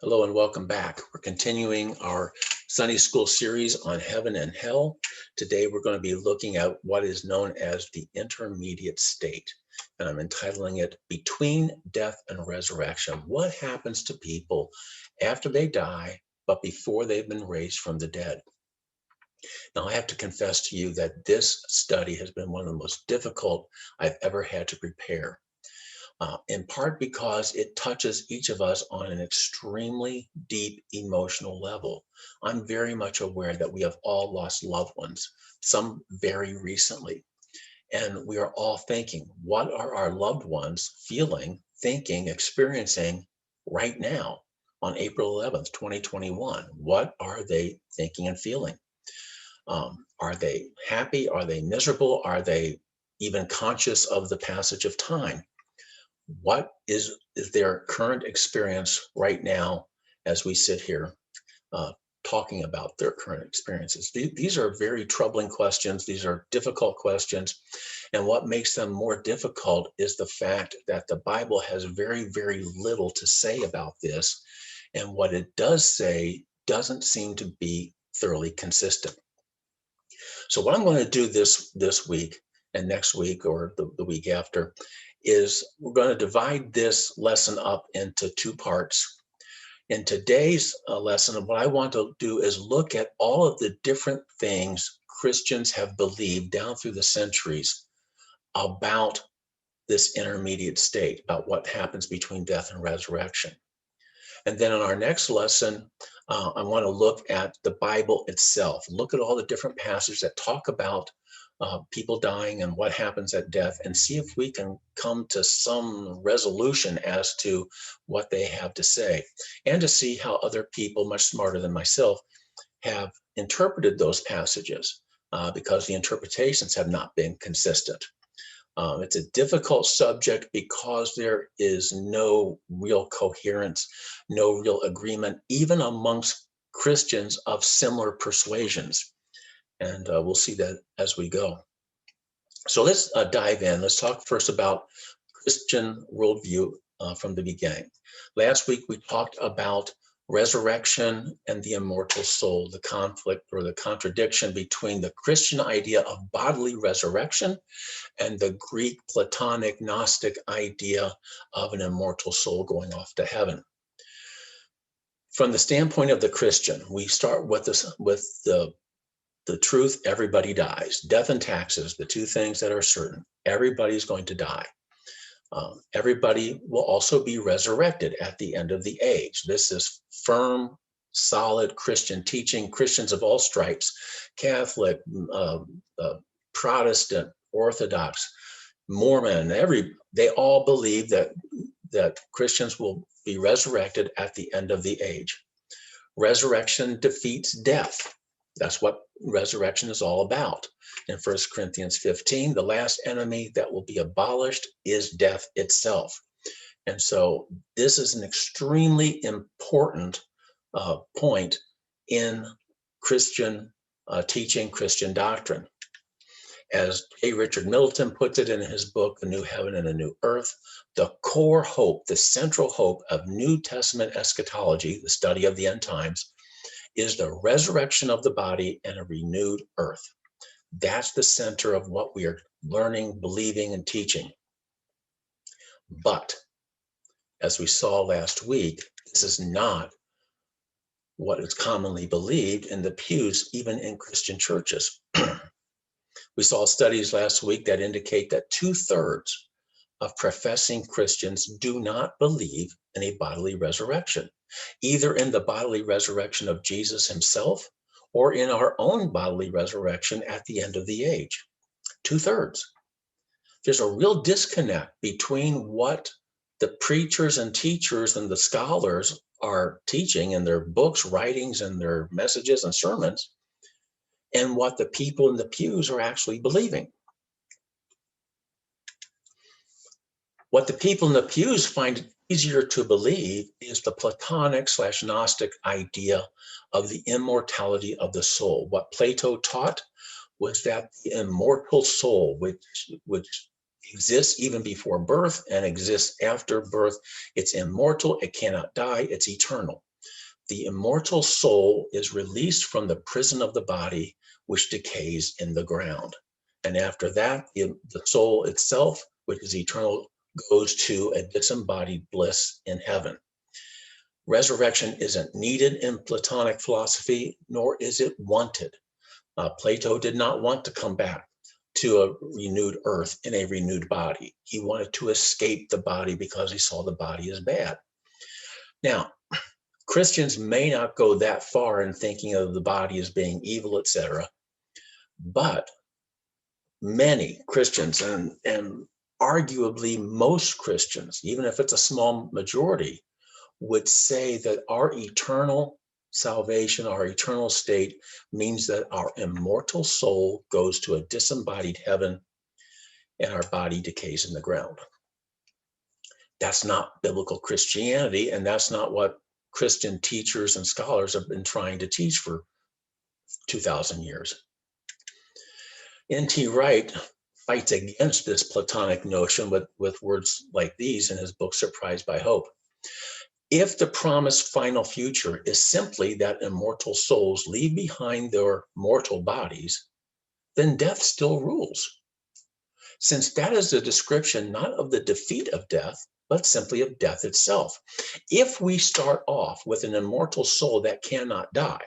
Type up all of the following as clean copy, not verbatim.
Hello and welcome back. We're continuing our Sunday school series on heaven and hell. Today we're going to be looking at what is known as the intermediate state, and I'm entitling it Between Death and Resurrection. What happens to people after they die, but before they've been raised from the dead? Now, I have to confess to you that this study has been one of the most difficult I've ever had to prepare. In part because it touches each of us on an extremely deep emotional level. I'm very much aware that we have all lost loved ones, some very recently. And we are all thinking, what are our loved ones feeling, thinking, experiencing right now on April 11th, 2021? What are they thinking and feeling? Are they happy? Are they miserable? Are they even conscious of the passage of time? What is their current experience right now as we sit here uh, talking about their current experiences? These are very troubling questions. These are difficult questions. And what makes them more difficult is the fact that the Bible has very, very little to say about this. And what it does say doesn't seem to be thoroughly consistent. So what I'm going to do this week and next week or the week after is we're going to divide this lesson up into two parts. In today's lesson, what I want to do is look at all of the different things Christians have believed down through the centuries about this intermediate state, about what happens between death and resurrection. And then in our next lesson, I want to look at the Bible itself, look at all the different passages that talk about people dying and what happens at death, and see if we can come to some resolution as to what they have to say, and to see how other people much smarter than myself have interpreted those passages, because the interpretations have not been consistent. It's a difficult subject because there is no real coherence, no real agreement, even amongst Christians of similar persuasions. And we'll see that as we go. So let's dive in. Let's talk first about Christian worldview from the beginning. Last week, we talked about resurrection and the immortal soul, the conflict or the contradiction between the Christian idea of bodily resurrection and the Greek Platonic Gnostic idea of an immortal soul going off to heaven. From the standpoint of the Christian, we start with the truth: everybody dies. Death and taxes, the two things that are certain. Everybody's going to die. Everybody will also be resurrected at the end of the age. This is firm, solid Christian teaching. Christians of all stripes, Catholic, Protestant, Orthodox, Mormon, they all believe that Christians will be resurrected at the end of the age. Resurrection defeats death. That's what resurrection is all about. In 1 Corinthians 15, the last enemy that will be abolished is death itself. And so this is an extremely important point in Christian teaching, Christian doctrine. As J. Richard Middleton puts it in his book, The New Heaven and the New Earth, the core hope, the central hope of New Testament eschatology, the study of the end times, is the resurrection of the body and a renewed earth. That's the center of what we are learning, believing, and teaching. But as we saw last week, this is not what is commonly believed in the pews, even in Christian churches. We saw studies last week that indicate that 2/3 of professing Christians do not believe in a bodily resurrection, either in the bodily resurrection of Jesus himself or in our own bodily resurrection at the end of the age. 2/3. There's a real disconnect between what the preachers and teachers and the scholars are teaching in their books, writings, and their messages and sermons, and what the people in the pews are actually believing. What the people in the pews find easier to believe is the Platonic/Gnostic idea of the immortality of the soul. What Plato taught was that the immortal soul, which exists even before birth and exists after birth, it's immortal, it cannot die, it's eternal. the immortal soul is released from the prison of the body, which decays in the ground. And after that, the soul itself, which is eternal, goes to a disembodied bliss in heaven. Resurrection isn't needed in Platonic philosophy, nor is it wanted. Plato did not want to come back to a renewed earth in a renewed body. He wanted to escape the body because he saw the body as bad. Now, Christians may not go that far in thinking of the body as being evil, etc., but many Christians, and arguably most Christians, even if it's a small majority, would say that our eternal salvation, our eternal state, means that our immortal soul goes to a disembodied heaven and our body decays in the ground. That's not biblical Christianity, and that's not what Christian teachers and scholars have been trying to teach for 2,000 years. N.T. Wright fights against this Platonic notion with words like these in his book, Surprised by Hope. If the promised final future is simply that immortal souls leave behind their mortal bodies, then death still rules. Since that is a description not of the defeat of death, but simply of death itself. If we start off with an immortal soul that cannot die,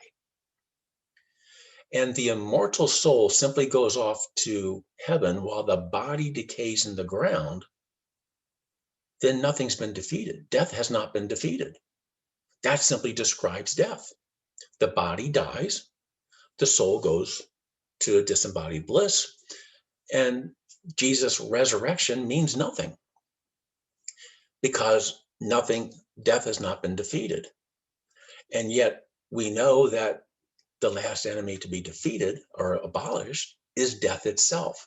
and the immortal soul simply goes off to heaven while the body decays in the ground, then nothing's been defeated. Death has not been defeated. That simply describes death. The body dies, the soul goes to a disembodied bliss, and Jesus' resurrection means nothing because death has not been defeated. And yet we know that the last enemy to be defeated or abolished is death itself.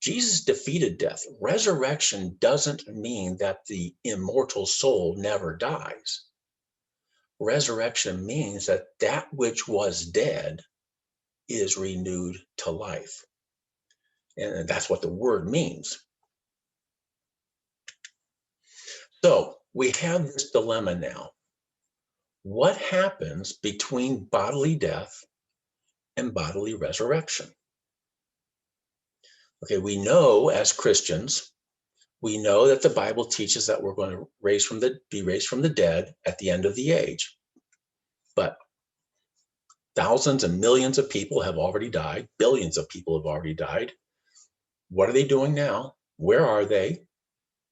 Jesus defeated death. Resurrection doesn't mean that the immortal soul never dies. Resurrection means that that which was dead is renewed to life. And that's what the word means. So we have this dilemma now. What happens between bodily death and bodily resurrection? Okay, we know as Christians, we know that the Bible teaches that we're going to be raised from the dead at the end of the age. But thousands and millions of people have already died. Billions of people have already died. What are they doing now? Where are they?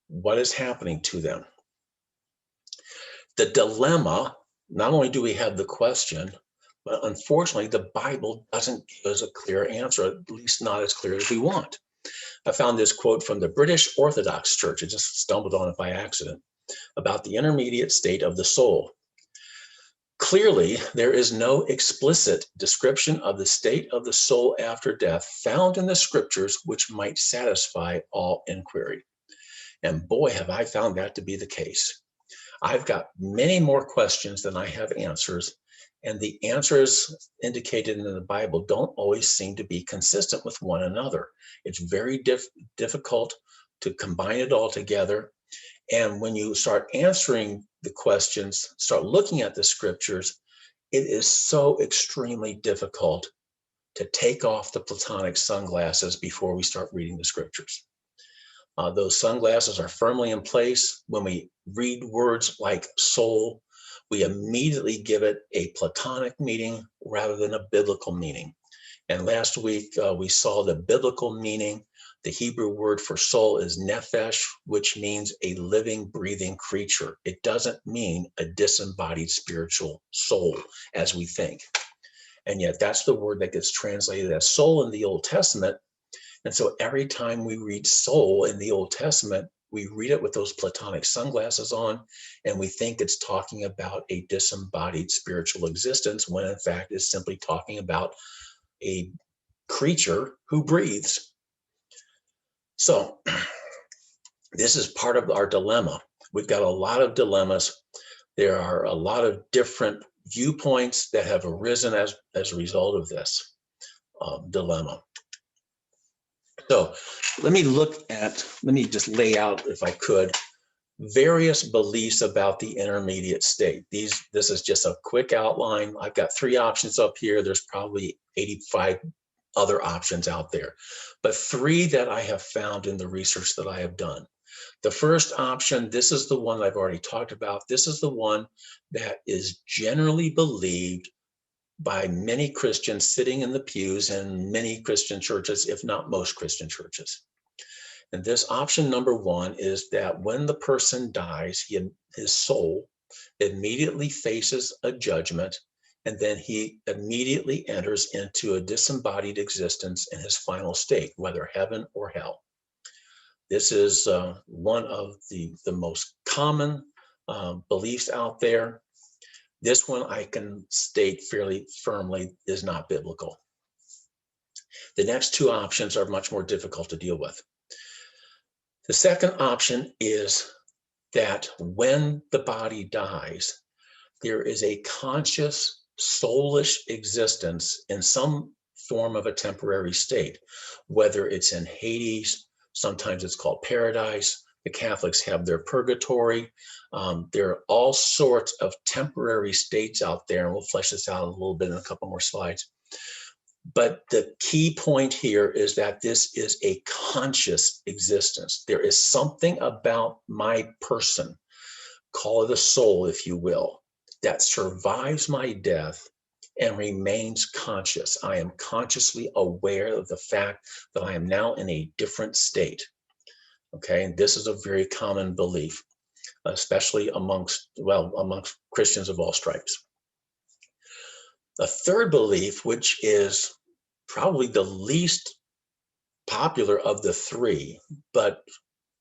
What is happening to them? The dilemma, not only do we have the question, but unfortunately, the Bible doesn't give us a clear answer, at least not as clear as we want. I found this quote from the British Orthodox Church, I just stumbled on it by accident, about the intermediate state of the soul. Clearly, there is no explicit description of the state of the soul after death found in the scriptures which might satisfy all inquiry. And boy, have I found that to be the case. I've got many more questions than I have answers, and the answers indicated in the Bible don't always seem to be consistent with one another. It's very difficult to combine it all together. And when you start answering the questions, start looking at the scriptures, it is so extremely difficult to take off the Platonic sunglasses before we start reading the scriptures. Those sunglasses are firmly in place. When we read words like soul, we immediately give it a Platonic meaning rather than a biblical meaning. And last week, we saw the biblical meaning. The Hebrew word for soul is nephesh, which means a living, breathing creature. It doesn't mean a disembodied spiritual soul, as we think. And yet that's the word that gets translated as soul in the Old Testament. And so every time we read soul in the Old Testament, we read it with those Platonic sunglasses on, and we think it's talking about a disembodied spiritual existence, when in fact it's simply talking about a creature who breathes. So this is part of our dilemma. We've got a lot of dilemmas. There are a lot of different viewpoints that have arisen as a result of this dilemma. So let me just lay out, if I could, various beliefs about the intermediate state. This is just a quick outline. I've got 3 options up here. There's probably 85 other options out there, but 3 that I have found in the research that I have done. The first option, this is the one I've already talked about. This is the one that is generally believed by many Christians sitting in the pews in many Christian churches, if not most Christian churches. And this option number 1 is that when the person dies, his soul immediately faces a judgment, and then he immediately enters into a disembodied existence in his final state, whether heaven or hell. This is one of the most common beliefs out there. This one I can state fairly firmly is not biblical. The next 2 options are much more difficult to deal with. The second option is that when the body dies, there is a conscious, soulish existence in some form of a temporary state, whether it's in Hades, sometimes it's called paradise. The Catholics have their purgatory. There are all sorts of temporary states out there, and we'll flesh this out a little bit in a couple more slides. But the key point here is that this is a conscious existence. There is something about my person, call it a soul, if you will, that survives my death and remains conscious. I am consciously aware of the fact that I am now in a different state. Okay, and this is a very common belief, especially amongst Christians of all stripes. The third belief, which is probably the least popular of the 3, but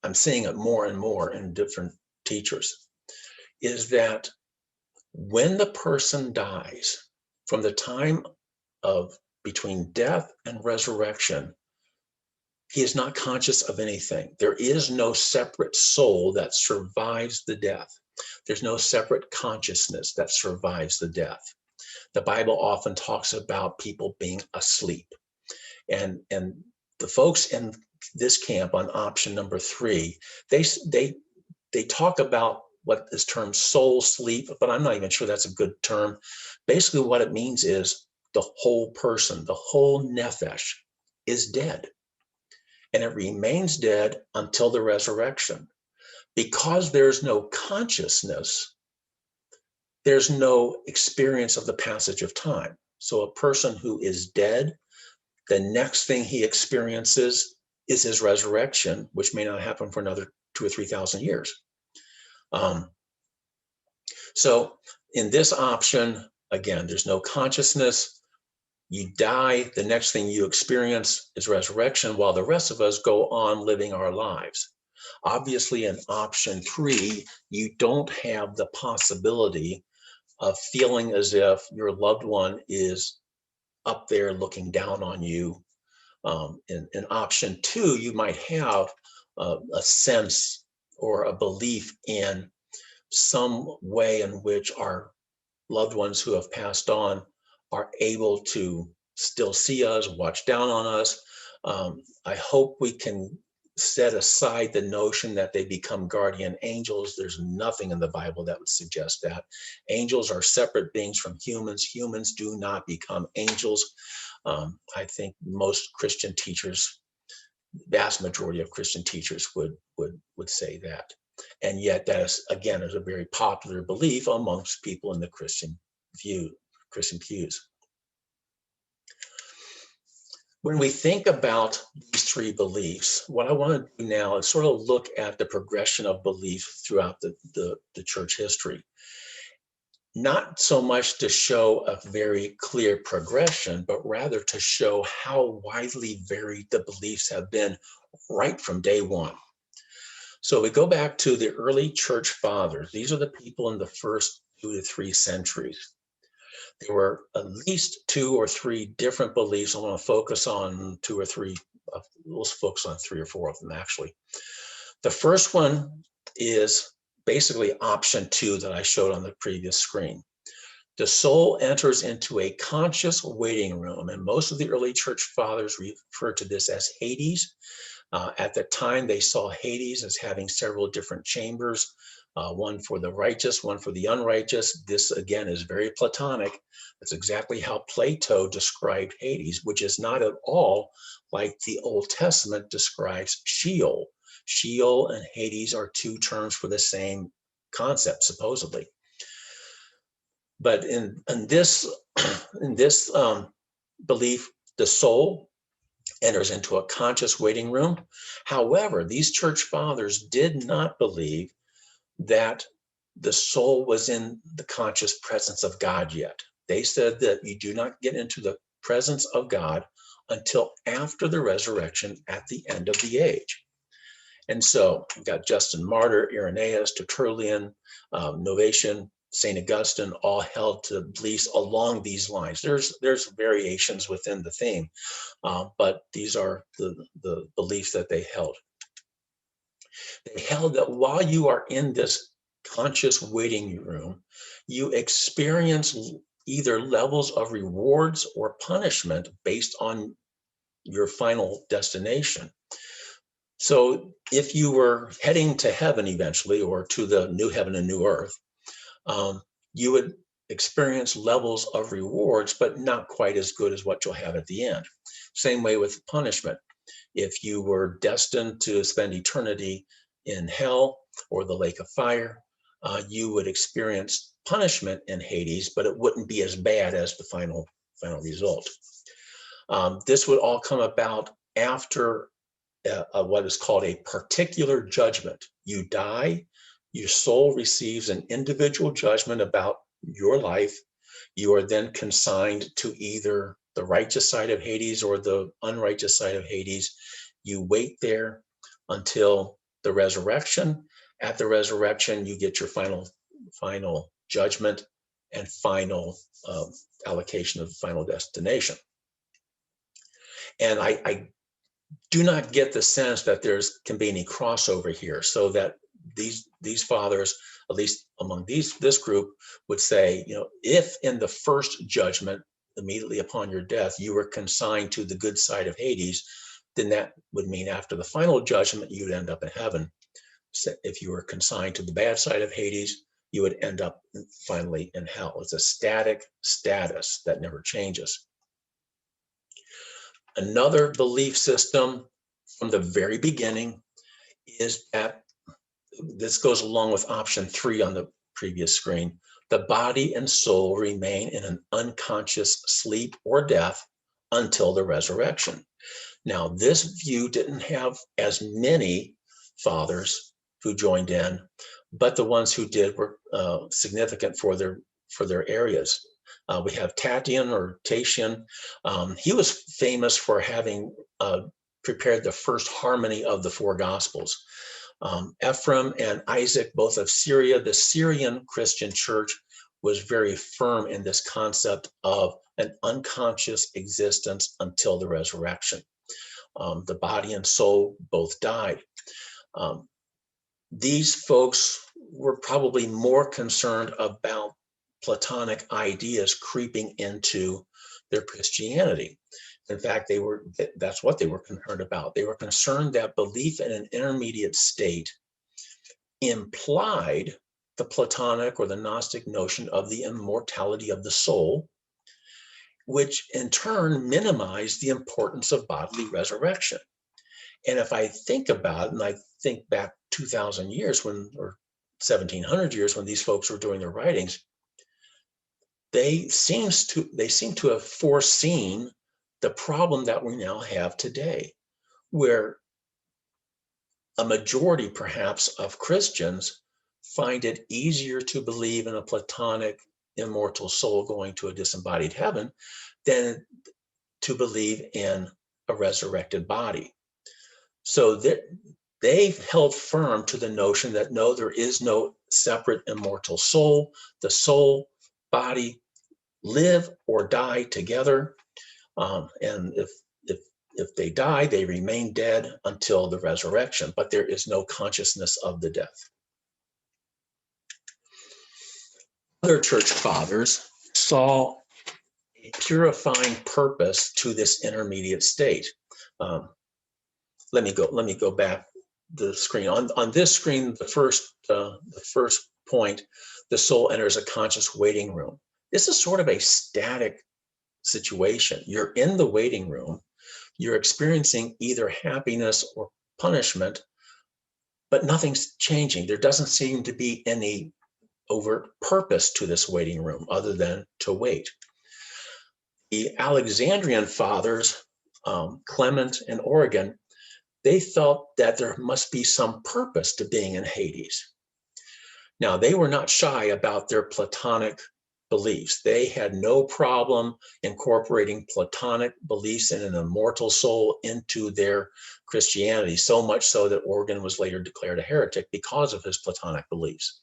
I'm seeing it more and more in different teachers, is that when the person dies, from the time of between death and resurrection, he is not conscious of anything. There is no separate soul that survives the death. There's no separate consciousness that survives the death. The Bible often talks about people being asleep. And the folks in this camp on option number 3, they talk about what is termed soul sleep, but I'm not even sure that's a good term. Basically, what it means is the whole person, the whole nephesh is dead. And it remains dead until the resurrection. Because there's no consciousness, there's no experience of the passage of time. So a person who is dead, the next thing he experiences is his resurrection, which may not happen for another 2,000 or 3,000 years. So in this option, again, there's no consciousness. You die, the next thing you experience is resurrection, while the rest of us go on living our lives. Obviously, in option 3, you don't have the possibility of feeling as if your loved one is up there looking down on you. In option 2, you might have a sense or a belief in some way in which our loved ones who have passed on are able to still see us, watch down on us. I hope we can set aside the notion that they become guardian angels. There's nothing in the Bible that would suggest that. Angels are separate beings from humans. Humans do not become angels. I think most Christian teachers, vast majority of Christian teachers would say that. And yet that is, again, is a very popular belief amongst people in the Christian pews. When we think about these 3 beliefs, what I want to do now is sort of look at the progression of belief throughout the church history. Not so much to show a very clear progression, but rather to show how widely varied the beliefs have been right from day one. So we go back to the early church fathers. These are the people in the first 2 to 3 centuries. There were at least 2 or 3 different beliefs. I want to focus on 2 or 3. Let's focus on 3 or 4 of them, actually. The first one is basically option 2 that I showed on the previous screen. The soul enters into a conscious waiting room, and most of the early church fathers refer to this as Hades. At the time, they saw Hades as having several different chambers, one for the righteous, one for the unrighteous. This, again, is very Platonic. That's exactly how Plato described Hades, which is not at all like the Old Testament describes Sheol. Sheol and Hades are two terms for the same concept, supposedly. But in this belief, the soul enters into a conscious waiting room. However, these church fathers did not believe that the soul was in the conscious presence of God yet. They said that you do not get into the presence of God until after the resurrection at the end of the age. And so we've got Justin Martyr, Irenaeus, Tertullian, Novatian, St. Augustine, all held to beliefs along these lines. There's variations within the theme, but these are the beliefs that they held. They held that while you are in this conscious waiting room, you experience either levels of rewards or punishment based on your final destination. So if you were heading to heaven eventually, or to the new heaven and new earth, you would experience levels of rewards, but not quite as good as what you'll have at the end. Same way with punishment. If you were destined to spend eternity in hell or the lake of fire, you would experience punishment in Hades, but it wouldn't be as bad as the final result. This would all come about after what is called a particular judgment. You die, your soul receives an individual judgment about your life. You are then consigned to either the righteous side of Hades or the unrighteous side of Hades. You wait there until the resurrection. At the resurrection, you get your final judgment and final allocation of the final destination. And I do not get the sense that can be any crossover here, so that these fathers, at least among this group, would say, if in the first judgment, immediately upon your death, you were consigned to the good side of Hades, then that would mean after the final judgment, you'd end up in heaven. So if you were consigned to the bad side of Hades, you would end up finally in hell. It's a static status that never changes. Another belief system from the very beginning is that, this goes along with option 3 on the previous screen, the body and soul remain in an unconscious sleep or death until the resurrection. Now, this view didn't have as many fathers who joined in, but the ones who did were significant for their areas. We have Tatian. He was famous for having prepared the first harmony of the 4 Gospels. Ephraim and Isaac, both of Syria, the Syrian Christian church was very firm in this concept of an unconscious existence until the resurrection. The body and soul both died. These folks were probably more concerned about Platonic ideas creeping into their Christianity. In fact, that's what they were concerned about. They were concerned that belief in an intermediate state implied the Platonic or the Gnostic notion of the immortality of the soul, which in turn minimized the importance of bodily resurrection. And if I think about it, and I think back 2,000 years or 1,700 years when these folks were doing their writings, they seem to have foreseen the problem that we now have today, where a majority perhaps of Christians find it easier to believe in a Platonic immortal soul going to a disembodied heaven than to believe in a resurrected body. So they've held firm to the notion that no, there is no separate immortal soul. The soul, body live or die together. And if they die, they remain dead until the resurrection, but there is no consciousness of the death. Other church fathers saw a purifying purpose to this intermediate state. let me go back the screen. On this screen, the first point, the soul enters a conscious waiting room. This is sort of a static situation. You're in the waiting room. You're experiencing either happiness or punishment, but nothing's changing. There doesn't seem to be any overt purpose to this waiting room other than to wait. The Alexandrian fathers, Clement and Origen, they felt that there must be some purpose to being in Hades. Now, they were not shy about their Platonic beliefs. They had no problem incorporating Platonic beliefs in an immortal soul into their Christianity, so much so that Origen was later declared a heretic because of his Platonic beliefs.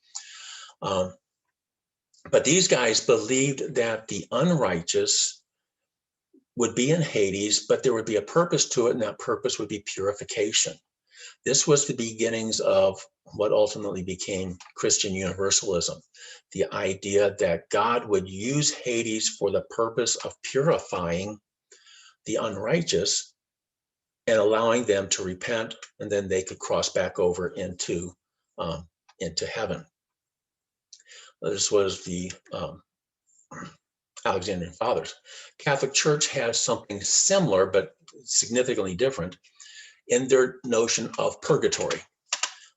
But these guys believed that the unrighteous would be in Hades, but there would be a purpose to it, and that purpose would be purification. This was the beginnings of what ultimately became Christian universalism, the idea that God would use Hades for the purpose of purifying the unrighteous and allowing them to repent, and then they could cross back over into heaven. This was the Alexandrian fathers. Catholic Church has something similar, but significantly different in their notion of purgatory.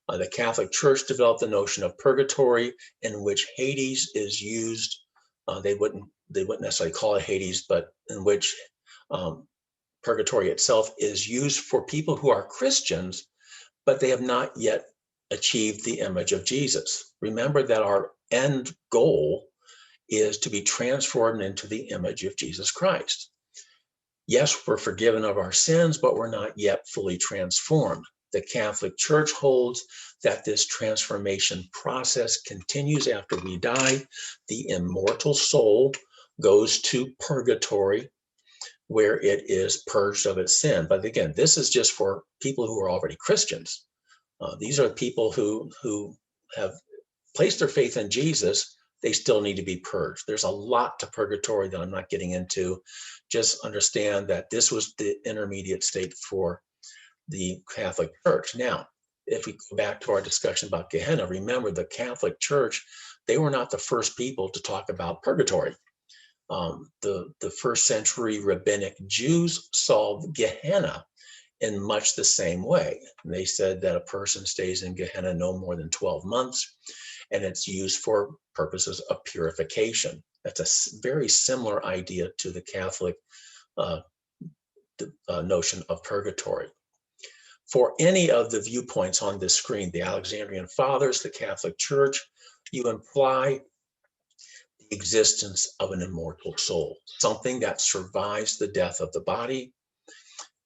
The Catholic Church developed the notion of purgatory, in which Hades is used. They wouldn't necessarily call it Hades, but in which purgatory itself is used for people who are Christians, but they have not yet achieved the image of Jesus. Remember that our end goal is to be transformed into the image of Jesus Christ. Yes, we're forgiven of our sins, but we're not yet fully transformed. The Catholic Church holds that this transformation process continues after we die. The immortal soul goes to purgatory, where it is purged of its sin. But again, this is just for people who are already Christians. These are people who have placed their faith in Jesus. They still need to be purged. There's a lot to purgatory that I'm not getting into. Just understand that this was the intermediate state for the Catholic Church. Now, if we go back to our discussion about Gehenna, remember the Catholic Church, they were not the first people to talk about purgatory. The first century rabbinic Jews saw Gehenna in much the same way. And they said that a person stays in Gehenna no more than 12 months, and it's used for purposes of purification. That's a very similar idea to the Catholic notion of purgatory. For any of the viewpoints on this screen, the Alexandrian Fathers, the Catholic Church, you imply the existence of an immortal soul, something that survives the death of the body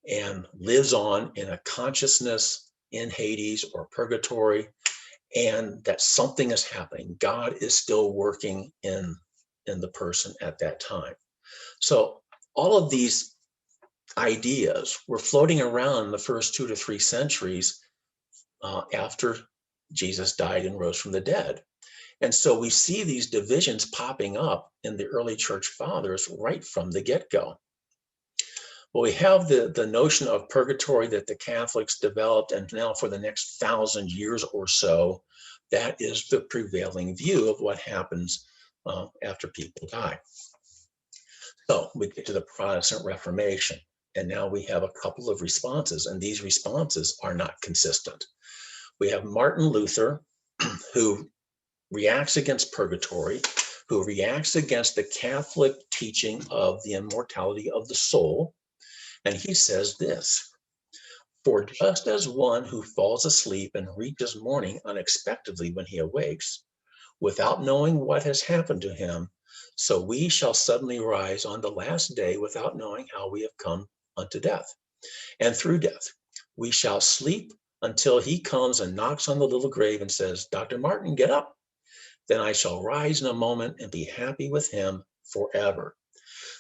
and lives on in a consciousness in Hades or purgatory, and that something is happening. God is still working in the person at that time. So all of these ideas were floating around the first 2 to 3 centuries after Jesus died and rose from the dead. And so we see these divisions popping up in the early church fathers right from the get-go. Well, we have the notion of purgatory that the Catholics developed, and now for the next 1,000 years or so, that is the prevailing view of what happens after people die. So we get to the Protestant Reformation, and now we have a couple of responses, and these responses are not consistent. We have Martin Luther, who reacts against purgatory, who reacts against the Catholic teaching of the immortality of the soul. And he says this: "For just as one who falls asleep and reaches morning unexpectedly when he awakes, without knowing what has happened to him, so we shall suddenly rise on the last day without knowing how we have come unto death. And through death, we shall sleep until he comes and knocks on the little grave and says, 'Dr. Martin, get up.' Then I shall rise in a moment and be happy with him forever."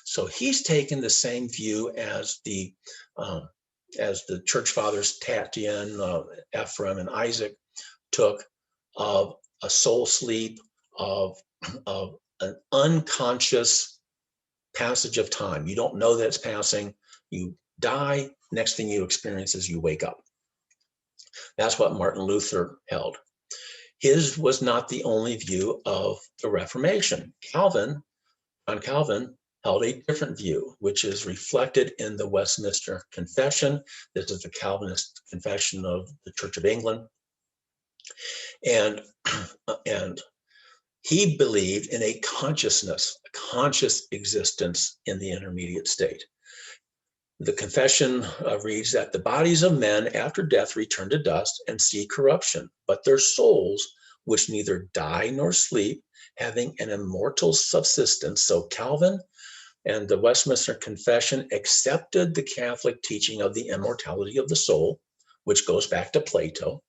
So he's taken the same view as the church fathers Tatian, Ephraim, and Isaac took, of a soul sleep, of an unconscious passage of time. You don't know that it's passing. You die, next thing you experience is you wake up. That's what Martin Luther held. His was not the only view of the Reformation. John Calvin held a different view, which is reflected in the Westminster Confession. This is the Calvinist confession of the Church of England. And he believed in a consciousness, a conscious existence in the intermediate state. The confession reads that the bodies of men after death return to dust and see corruption, but their souls, which neither die nor sleep, having an immortal subsistence. So Calvin and the Westminster Confession accepted the Catholic teaching of the immortality of the soul, which goes back to Plato,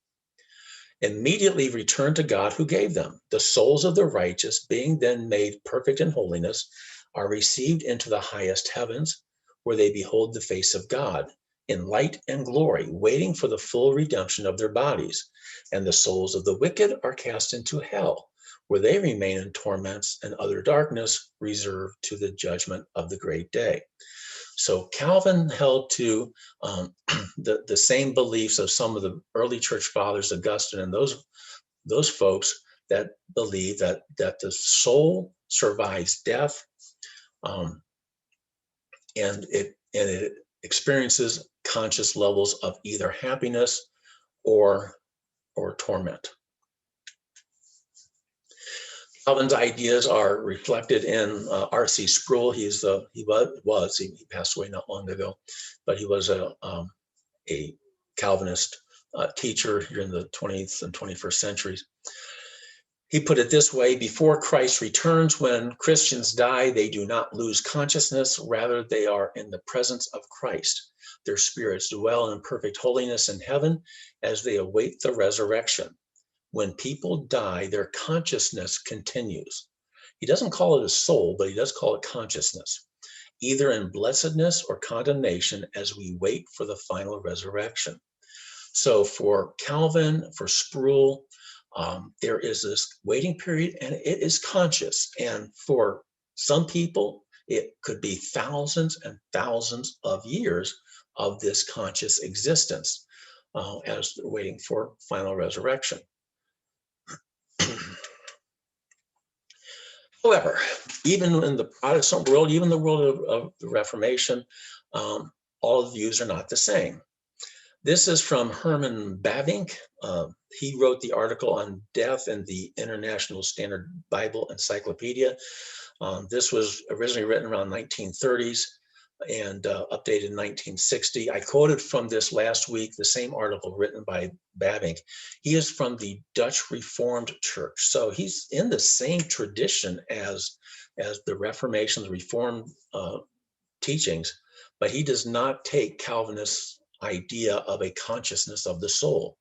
immediately return to God who gave them. The souls of the righteous, being then made perfect in holiness, are received into the highest heavens, where they behold the face of God in light and glory, waiting for the full redemption of their bodies. And the souls of the wicked are cast into hell, where they remain in torments and utter darkness, reserved to the judgment of the great day. So Calvin held to the same beliefs of some of the early church fathers, Augustine, and those folks that believe that the soul survives death, and it experiences conscious levels of either happiness or torment. Calvin's ideas are reflected in R.C. Sproul. He passed away not long ago, but he was a Calvinist teacher here in the 20th and 21st centuries. He put it this way: before Christ returns, when Christians die, they do not lose consciousness. Rather, they are in the presence of Christ. Their spirits dwell in perfect holiness in heaven as they await the resurrection. When people die, their consciousness continues. He doesn't call it a soul, but he does call it consciousness, either in blessedness or condemnation as we wait for the final resurrection. So for Calvin, for Sproul, there is this waiting period, and it is conscious. And for some people, it could be thousands and thousands of years of this conscious existence as they're waiting for final resurrection. However, even in the Protestant world, even the world of the Reformation, all of the views are not the same. This is from Herman Babink. He wrote the article on death in the International Standard Bible Encyclopedia. This was originally written around 1930s and updated in 1960. I quoted from this last week, the same article written by Babink. He is from the Dutch Reformed Church. So he's in the same tradition as the Reformation, the Reformed teachings, but he does not take Calvinist idea of a consciousness of the soul.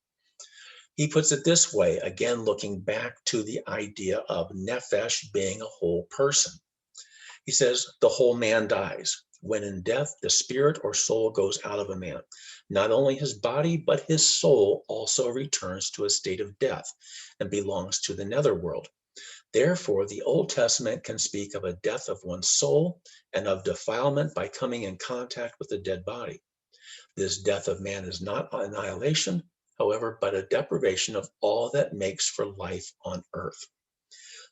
He puts it this way, again, looking back to the idea of nephesh being a whole person. He says, the whole man dies. When in death, the spirit or soul goes out of a man. Not only his body, but his soul also returns to a state of death and belongs to the netherworld. Therefore, the Old Testament can speak of a death of one's soul and of defilement by coming in contact with a dead body. This death of man is not annihilation, however, but a deprivation of all that makes for life on earth.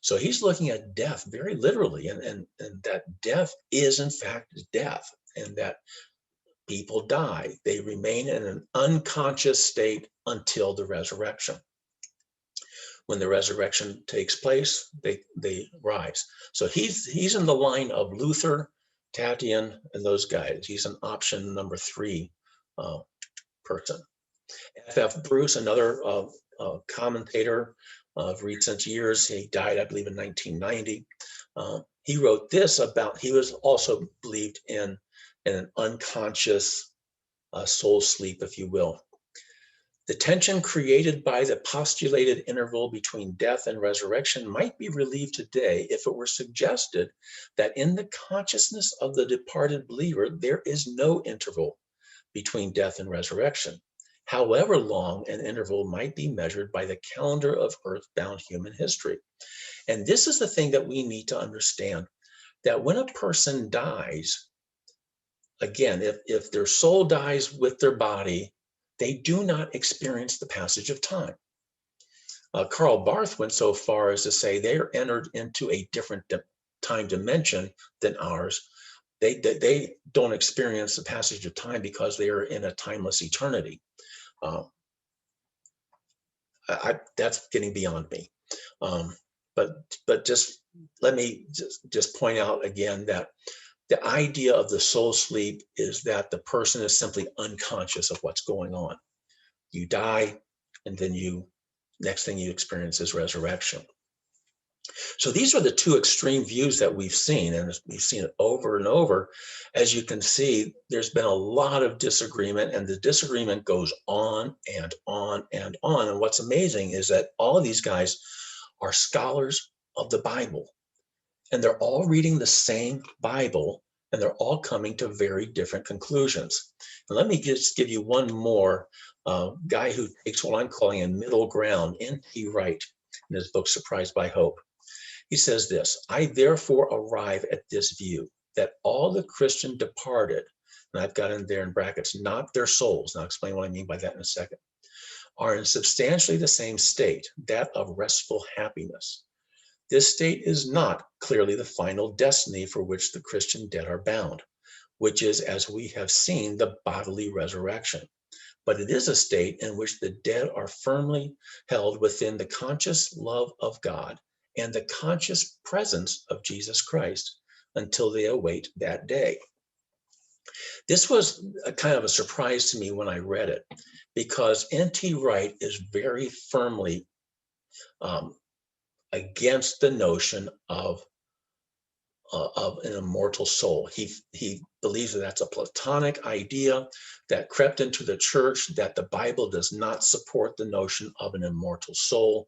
So he's looking at death very literally, and that death is in fact death, and that people die. They remain in an unconscious state until the resurrection. When the resurrection takes place, they rise. So he's in the line of Luther, Tatian, and those guys. He's an option number 3 person. F.F. Bruce, another commentator of recent years, he died, I believe, in 1990. He wrote this about, he was also believed in an unconscious soul sleep, if you will. The tension created by the postulated interval between death and resurrection might be relieved today if it were suggested that in the consciousness of the departed believer, there is no interval between death and resurrection, however long an interval might be measured by the calendar of earthbound human history. And this is the thing that we need to understand, that when a person dies, again, if their soul dies with their body, they do not experience the passage of time. Karl Barth went so far as to say they are entered into a different time dimension than ours. They don't experience the passage of time because they are in a timeless eternity. That's getting beyond me. But just let me just point out again that the idea of the soul sleep is that the person is simply unconscious of what's going on. You die, and then next thing you experience is resurrection. So these are the two extreme views that we've seen, and we've seen it over and over. As you can see, there's been a lot of disagreement, and the disagreement goes on and on and on. And what's amazing is that all of these guys are scholars of the Bible, and they're all reading the same Bible, and they're all coming to very different conclusions. And let me just give you one more guy who takes what I'm calling a middle ground. N.T. Wright, in his book, Surprised by Hope. He says this: I therefore arrive at this view that all the Christian departed, and I've got in there in brackets, not their souls, and I'll explain what I mean by that in a second, are in substantially the same state, that of restful happiness. This state is not clearly the final destiny for which the Christian dead are bound, which is, as we have seen, the bodily resurrection. But it is a state in which the dead are firmly held within the conscious love of God and the conscious presence of Jesus Christ until they await that day. This was a kind of a surprise to me when I read it, because N.T. Wright is very firmly against the notion of an immortal soul. He believes that that's a Platonic idea that crept into the church, that the Bible does not support the notion of an immortal soul.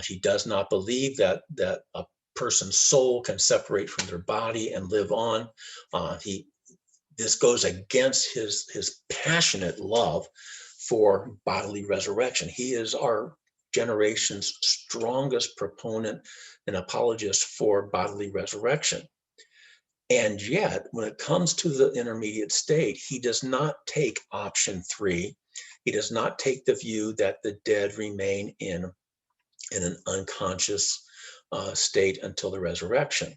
He does not believe that a person's soul can separate from their body and live on. This goes against his passionate love for bodily resurrection. He is our generation's strongest proponent and apologist for bodily resurrection. And yet, when it comes to the intermediate state, he does not take option 3. He does not take the view that the dead remain in an unconscious state until the resurrection.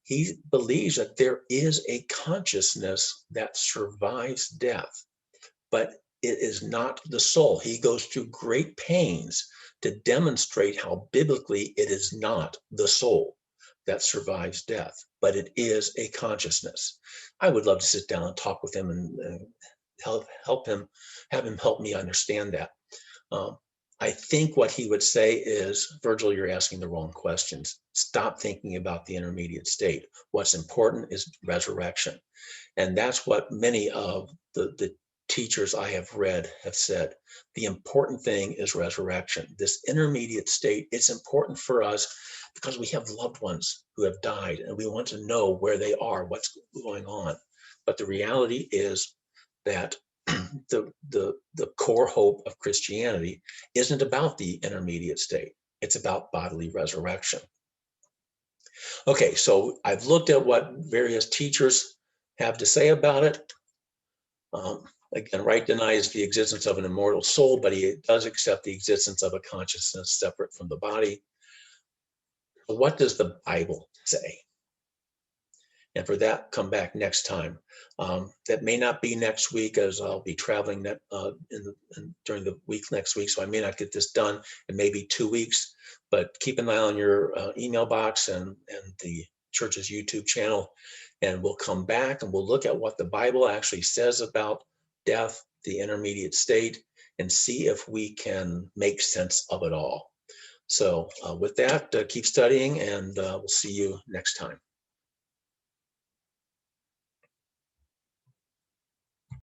He believes that there is a consciousness that survives death, but it is not the soul. He goes through great pains to demonstrate how biblically it is not the soul that survives death, but it is a consciousness. I would love to sit down and talk with him and have him help me understand that. I think what he would say is, Virgil, you're asking the wrong questions. Stop thinking about the intermediate state. What's important is resurrection. And that's what many of the teachers I have read have said. The important thing is resurrection. This intermediate state is important for us because we have loved ones who have died and we want to know where they are, what's going on. But the reality is that the core hope of Christianity isn't about the intermediate state. It's about bodily resurrection. Okay, so I've looked at what various teachers have to say about it. Again, Wright denies the existence of an immortal soul, but he does accept the existence of a consciousness separate from the body. What does the Bible say? And for that, come back next time. That may not be next week, as I'll be traveling during the week next week, so I may not get this done in maybe 2 weeks. But keep an eye on your email box and the church's YouTube channel, and we'll come back and we'll look at what the Bible actually says about death, the intermediate state, and see if we can make sense of it all. So with that, keep studying, and we'll see you next time.